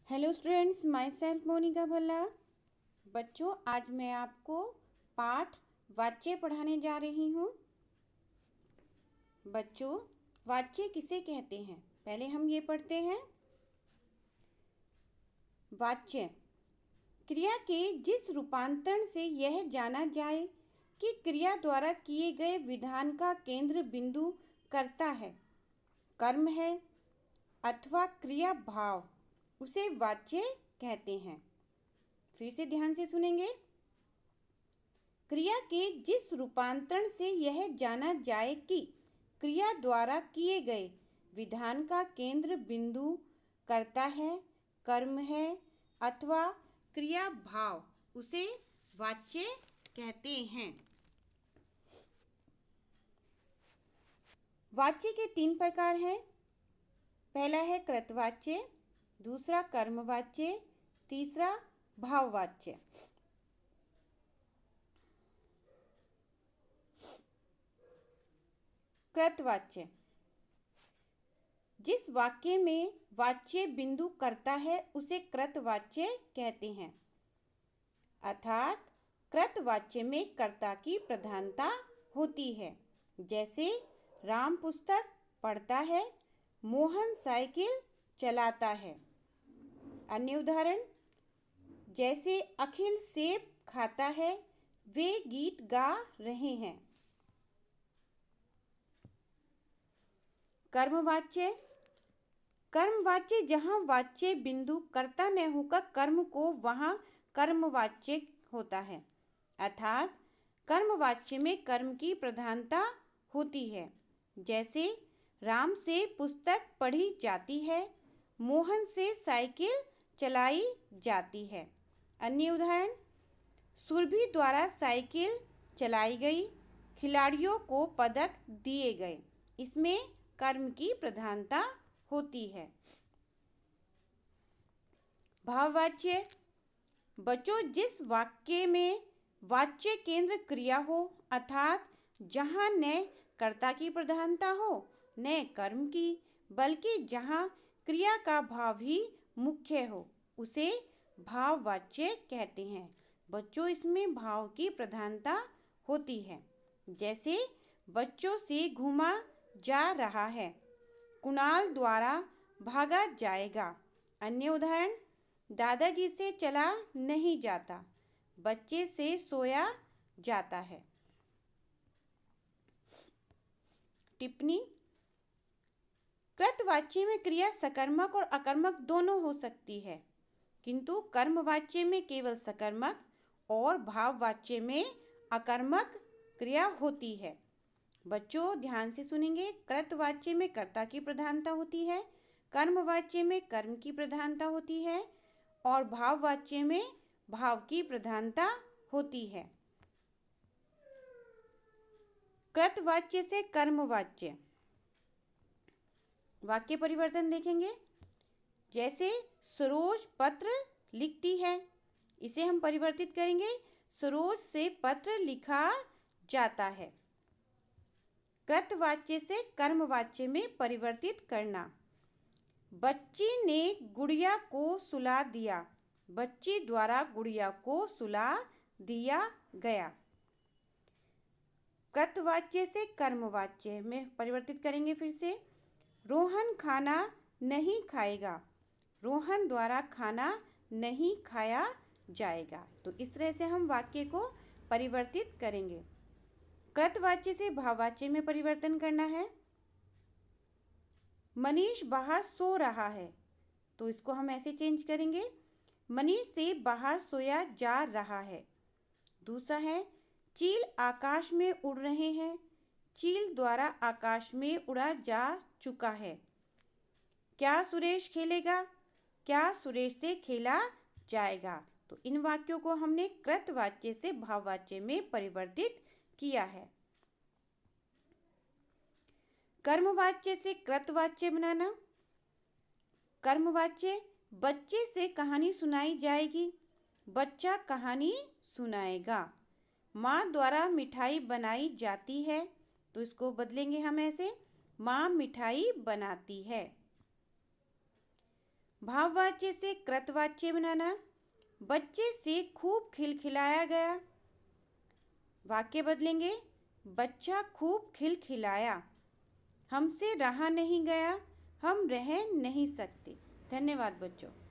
Hello students, myself Monika Bhalla. बच्चों, आज मैं आपको पाठ वाच्य पढ़ाने जा रही हूँ। बच्चों, वाच्य किसे कहते हैं, पहले हम ये पढ़ते हैं। वाच्य क्रिया के जिस रूपांतरण से यह जाना जाए कि क्रिया द्वारा किए गए विधान का केंद्र बिंदु कर्ता है, कर्म है अथवा क्रिया भाव, उसे वाच्य कहते हैं। फिर से ध्यान से सुनेंगे। क्रिया के जिस रूपांतरण से यह जाना जाए कि क्रिया द्वारा किए गए विधान का केंद्र बिंदु कर्ता है, कर्म है अथवा क्रिया भाव, उसे वाच्य कहते हैं। वाच्य के 3 प्रकार हैं। पहला है कृतवाच्य, दूसरा कर्मवाच्य, तीसरा भाववाच्य। कृतवाच्य जिस वाक्य में वाच्य बिंदु करता है उसे कृतवाच्य कहते हैं। अर्थात कृतवाच्य में कर्ता की प्रधानता होती है। जैसे राम पुस्तक पढ़ता है, मोहन साइकिल चलाता है। अन्य उदाहरण जैसे अखिल सेब खाता है, वे गीत गा रहे हैं। कर्मवाच्य कर्मवाच्य जहाँ वाच्य बिंदु कर्ता न होकर कर्म को, वहाँ कर्मवाच्य होता है। अर्थात कर्मवाच्य में कर्म की प्रधानता होती है। जैसे राम से पुस्तक पढ़ी जाती है, मोहन से साइकिल चलाई जाती है। अन्य उदाहरण सुरभि द्वारा साइकिल चलाई गई, खिलाड़ियों को पदक दिए गए। इसमें कर्म की प्रधानता होती है। भाववाच्य बच्चों, जिस वाक्य में वाच्य केंद्र क्रिया हो, अर्थात जहाँ न कर्ता की प्रधानता हो न कर्म की, बल्कि जहाँ क्रिया का भाव ही मुख्य हो, उसे भाववाच्य कहते हैं। बच्चों, इसमें भाव की प्रधानता होती है। जैसे बच्चों से घूमा जा रहा है, कुणाल द्वारा भागा जाएगा। अन्य उदाहरण दादाजी से चला नहीं जाता, बच्चे से सोया जाता है। टिप्पणी कृतवाच्य में क्रिया सकर्मक और अकर्मक दोनों हो सकती है, किंतु कर्मवाच्य में केवल सकर्मक और भाववाच्य में अकर्मक क्रिया होती है। बच्चों, ध्यान से सुनेंगे। कृतवाच्य में कर्ता की प्रधानता होती है, कर्मवाच्य में कर्म की प्रधानता होती है और भाववाच्य में भाव की प्रधानता होती है। कृतवाच्य से कर्मवाच्य वाक्य परिवर्तन देखेंगे। जैसे सरोज पत्र लिखती है, इसे हम परिवर्तित करेंगे सरोज से पत्र लिखा जाता है। कृतवाच्य से कर्मवाच्य में परिवर्तित करना। बच्ची ने गुड़िया को सुला दिया, बच्ची द्वारा गुड़िया को सुला दिया गया। कृतवाच्य से कर्मवाच्य में परिवर्तित करेंगे। फिर से रोहन खाना नहीं खाएगा, रोहन द्वारा खाना नहीं खाया जाएगा। तो इस तरह से हम वाक्य को परिवर्तित करेंगे। कृतवाच्य से भाववाच्य में परिवर्तन करना है। मनीष बाहर सो रहा है, तो इसको हम ऐसे चेंज करेंगे, मनीष से बाहर सोया जा रहा है। दूसरा है चील आकाश में उड़ रहे हैं, चील द्वारा आकाश में उड़ा जा चुका है। क्या सुरेश खेलेगा, क्या सुरेश से खेला जाएगा। तो इन वाक्यों को हमने कृतवाच्य से भाववाच्य में परिवर्तित किया है। कर्मवाच्य से कृतवाच्य बनाना। कर्मवाच्य बच्चे से कहानी सुनाई जाएगी, बच्चा कहानी सुनाएगा। माँ द्वारा मिठाई बनाई जाती है, तो इसको बदलेंगे हम ऐसे, माँ मिठाई बनाती है। भाववाच्य से कृतवाच्य बनाना। बच्चे से खूब खिलखिलाया गया। वाक्य बदलेंगे। बच्चा खूब खिलखिलाया। हमसे रहा नहीं गया। हम रह नहीं सकते। धन्यवाद बच्चों।